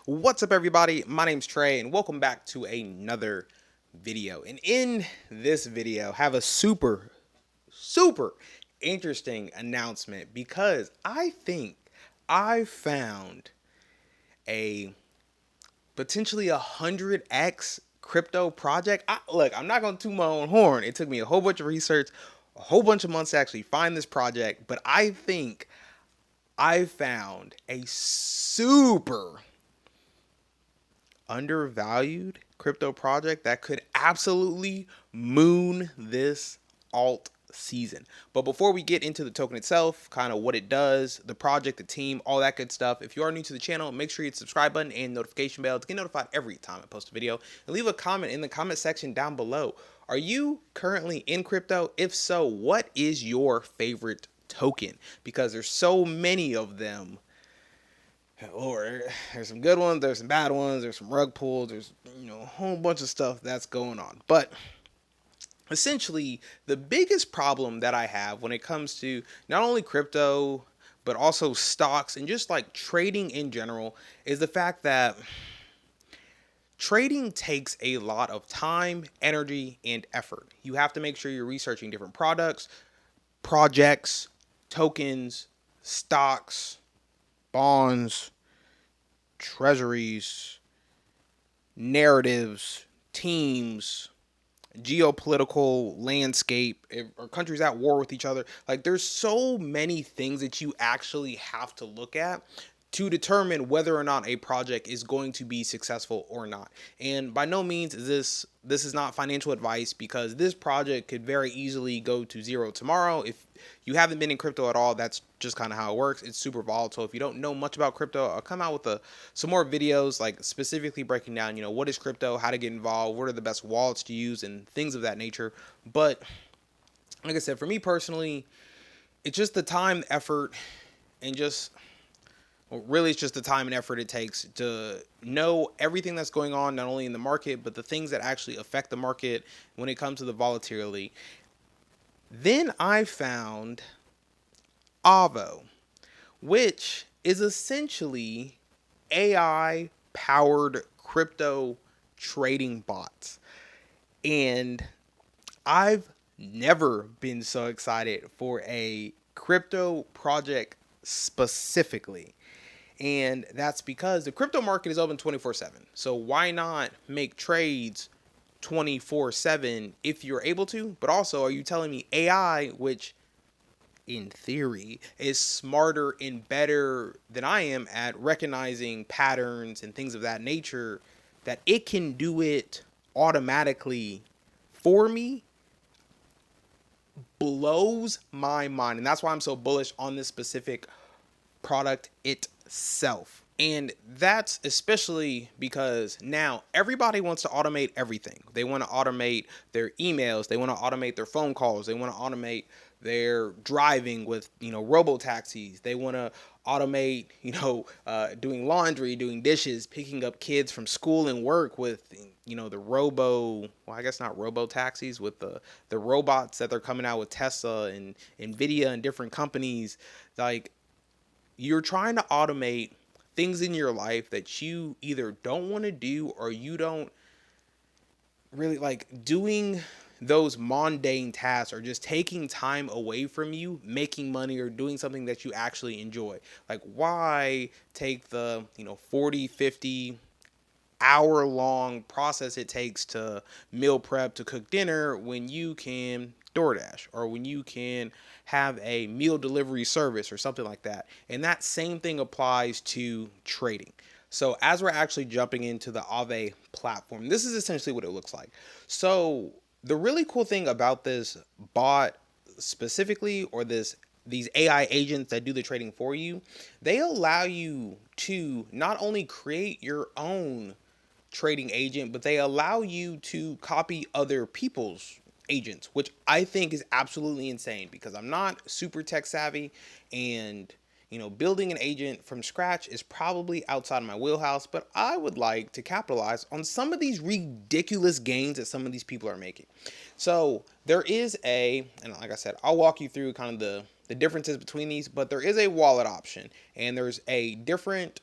What's up, everybody? My name's Trey, and welcome back to another video. And in this video, have a super interesting announcement because I think I found a potentially 100x crypto project. Look, I'm not gonna toot my own horn. It took me a whole bunch of research, a whole bunch of months to actually find this project, but I think I found a super undervalued crypto project that could absolutely moon this alt season. But before we get into the token itself, kind of what it does, the project, the team, all that good stuff, if you are new to the channel, make sure you hit the subscribe button and notification bell to get notified every time I post a video. And leave a comment in the comment section down below. Are you currently in crypto? If so, what is your favorite token? Because there's so many of them. Or there's some good ones, there's some bad ones, there's some rug pulls, there's a whole bunch of stuff that's going on. But essentially, the biggest problem that I have when it comes to not only crypto but also stocks and just like trading in general is the fact that trading takes a lot of time, energy, and effort. You have to make sure you're researching different products, projects, tokens, stocks, bonds, treasuries, narratives, teams, geopolitical landscape, or countries at war with each other. Like, there's so many things that you actually have to look at to determine whether or not a project is going to be successful or not. And by no means is this is not financial advice, because this project could very easily go to zero tomorrow. If you haven't been in crypto at all, that's just kind of how it works. It's super volatile. If you don't know much about crypto, I'll come out with some more videos like specifically breaking down, what is crypto, how to get involved, what are the best wallets to use, and things of that nature. But like I said, for me personally, it's just the time, effort, and just really, it's just the time and effort it takes to know everything that's going on, not only in the market, but the things that actually affect the market when it comes to the volatility. Then I found Avo, which is essentially AI powered crypto trading bots. And I've never been so excited for a crypto project specifically. And that's because the crypto market is open 24/7. So why not make trades 24/7 if you're able to? But also, are you telling me AI, which in theory is smarter and better than I am at recognizing patterns and things of that nature, that it can do it automatically for me, blows my mind. And that's why I'm so bullish on this specific product itself. And that's especially because now everybody wants to automate everything. They want to automate their emails, they want to automate their phone calls, they want to automate their driving with robo taxis, they want to automate doing laundry, doing dishes, picking up kids from school and work with the I guess not robo taxis, with the robots that they're coming out with Tesla and Nvidia and different companies. Like, you're trying to automate things in your life that you either don't want to do, or you don't really like doing those mundane tasks, or just taking time away from you making money or doing something that you actually enjoy. Like, why take the 40, 50 hour long process it takes to meal prep, to cook dinner, when you can DoorDash, or when you can have a meal delivery service or something like that? And that same thing applies to trading. So as we're actually jumping into the Aave platform, this is essentially what it looks like. So the really cool thing about this bot specifically, or these AI agents that do the trading for you, they allow you to not only create your own trading agent, but they allow you to copy other people's agents, which I think is absolutely insane, because I'm not super tech savvy, and building an agent from scratch is probably outside of my wheelhouse. But I would like to capitalize on some of these ridiculous gains that some of these people are making. So there is and like I said, I'll walk you through kind of the differences between these, but there is a wallet option, and there's a different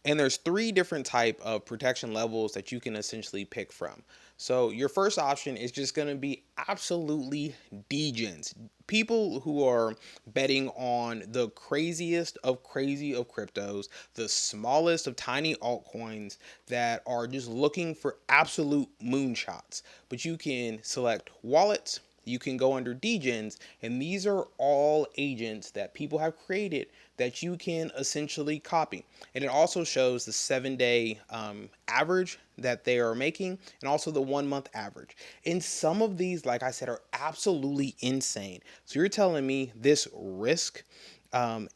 And there's three different type of protection levels that you can essentially pick from. So your first option is just going to be absolutely degens. People who are betting on the craziest of crazy of cryptos, the smallest of tiny altcoins that are just looking for absolute moonshots. But you can select wallets, you can go under degens, and these are all agents that people have created that you can essentially copy. And it also shows the 7-day average that they are making and also the 1 month average. And some of these, like I said, are absolutely insane. So you're telling me this risk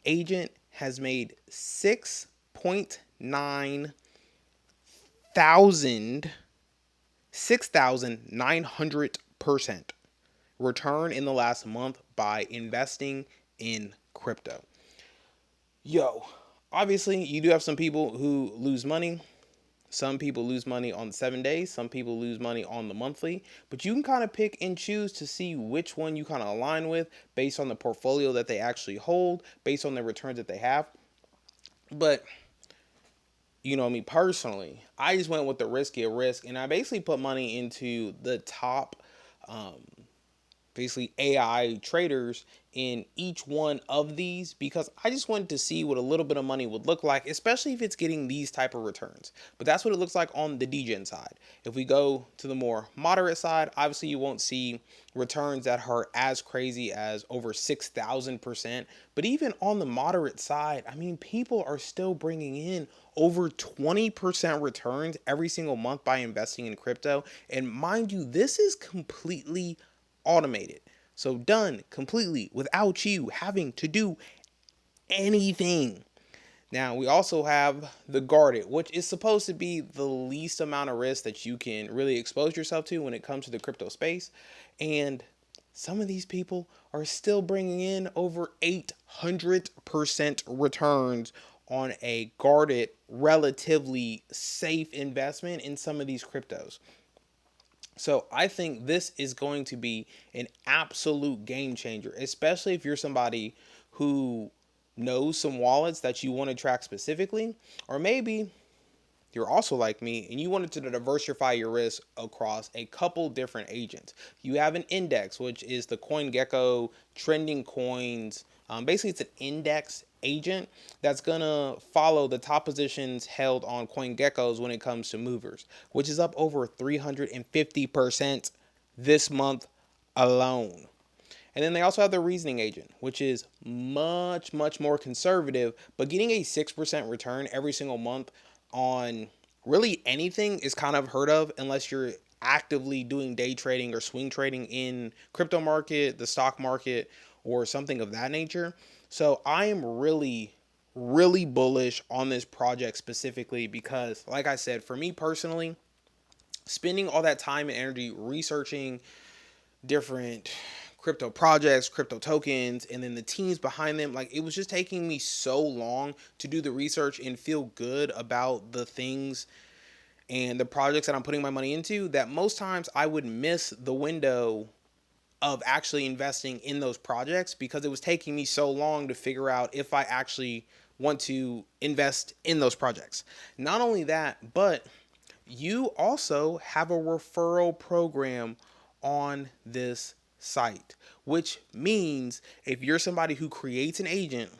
agent has made 6,900% return in the last month by investing in crypto. Yo, obviously, you do have some people who lose money. Some people lose money on the 7 days. Some people lose money on the monthly. But you can kind of pick and choose to see which one you kind of align with based on the portfolio that they actually hold, based on the returns that they have. But you know me personally, I just went with the riskier risk, and I basically put money into the top basically AI traders in each one of these because I just wanted to see what a little bit of money would look like, especially if it's getting these type of returns. But that's what it looks like on the degen side. If we go to the more moderate side, obviously you won't see returns that are as crazy as over 6,000%. But even on the moderate side, I mean, people are still bringing in over 20% returns every single month by investing in crypto. And mind you, this is completely automated. So done completely without you having to do anything. Now we also have the guarded, which is supposed to be the least amount of risk that you can really expose yourself to when it comes to the crypto space. And some of these people are still bringing in over 800% returns on a guarded, relatively safe investment in some of these cryptos. So I think this is going to be an absolute game changer, especially if you're somebody who knows some wallets that you want to track specifically, or maybe you're also like me and you wanted to diversify your risk across a couple different agents. You have an index, which is the CoinGecko trending coins. Basically, it's an index agent that's going to follow the top positions held on CoinGeckos when it comes to movers, which is up over 350% this month alone. And then they also have the reasoning agent, which is much, much more conservative, but getting a 6% return every single month on really anything is kind of heard of unless you're actively doing day trading or swing trading in crypto market, the stock market, or something of that nature. So I am really, really bullish on this project specifically because, like I said, for me personally, spending all that time and energy researching different crypto projects, crypto tokens, and then the teams behind them, like it was just taking me so long to do the research and feel good about the things and the projects that I'm putting my money into that most times I would miss the window of actually investing in those projects because it was taking me so long to figure out if I actually want to invest in those projects. Not only that, but you also have a referral program on this site, which means if you're somebody who creates an agent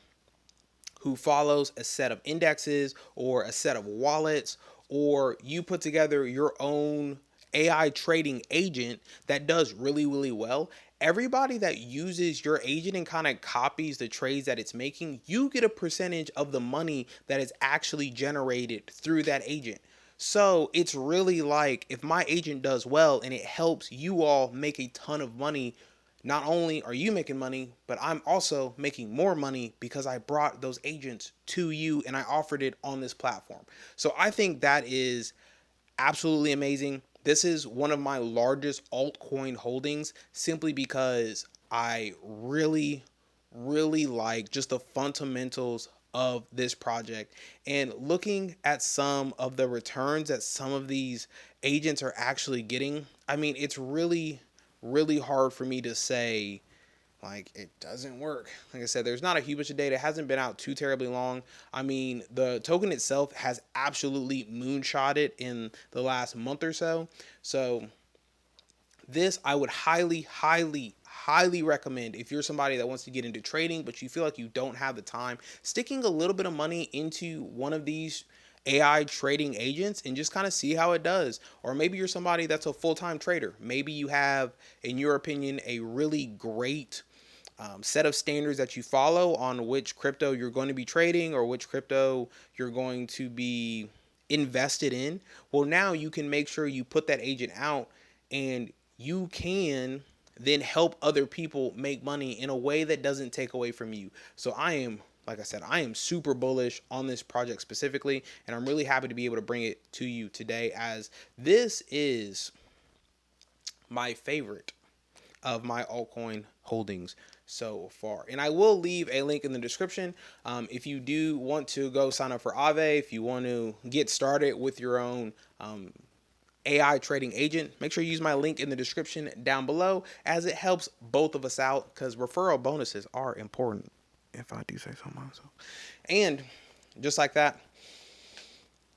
who follows a set of indexes or a set of wallets, or you put together your own AI trading agent that does really, really well, everybody that uses your agent and kind of copies the trades that it's making, you get a percentage of the money that is actually generated through that agent. So it's really like if my agent does well and it helps you all make a ton of money, not only are you making money, but I'm also making more money because I brought those agents to you and I offered it on this platform. So I think that is absolutely amazing. This is one of my largest altcoin holdings simply because I really, really like just the fundamentals of this project and looking at some of the returns that some of these agents are actually getting. I mean, it's really, really hard for me to say Like, it doesn't work. Like I said, there's not a huge bunch of data. It hasn't been out too terribly long. I mean, the token itself has absolutely moonshotted in the last month or so. So this I would highly recommend if you're somebody that wants to get into trading, but you feel like you don't have the time, sticking a little bit of money into one of these AI trading agents and just kind of see how it does. Or maybe you're somebody that's a full-time trader. Maybe you have, in your opinion, a really great set of standards that you follow on which crypto you're going to be trading or which crypto you're going to be invested in. Well, now you can make sure you put that agent out, and you can then help other people make money in a way that doesn't take away from you. So like I said, I am super bullish on this project specifically, and I'm really happy to be able to bring it to you today, as this is my favorite of my altcoin holdings so far. And I will leave a link in the description if you do want to go sign up for Aave, if you want to get started with your own AI trading agent. Make sure you use my link in the description down below, as it helps both of us out, because referral bonuses are important, if I do say so myself. And just like that,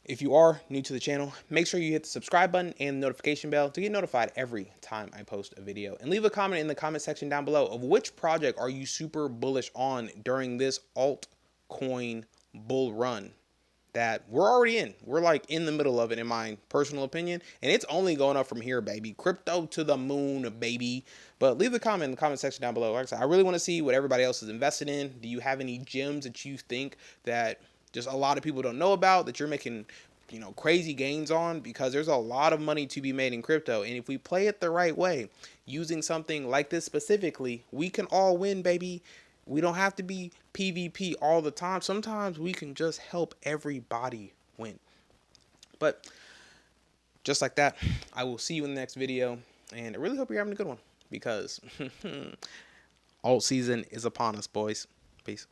if you are new to the channel, make sure you hit the subscribe button and the notification bell to get notified every time I post a video. And leave a comment in the comment section down below of which project are you super bullish on during this altcoin bull run that we're already in. We're like in the middle of it, in my personal opinion, and it's only going up from here, baby. Crypto to the moon, baby. But leave a comment in the comment section down below. Like I said, I really want to see what everybody else is invested in. Do you have any gems that you think that just a lot of people don't know about, that you're making, you know, crazy gains on? Because there's a lot of money to be made in crypto, and if we play it the right way, using something like this specifically, we can all win, baby. We don't have to be PvP all the time. Sometimes we can just help everybody win. But just like that, I will see you in the next video, and I really hope you're having a good one, because alt season is upon us, boys. Peace.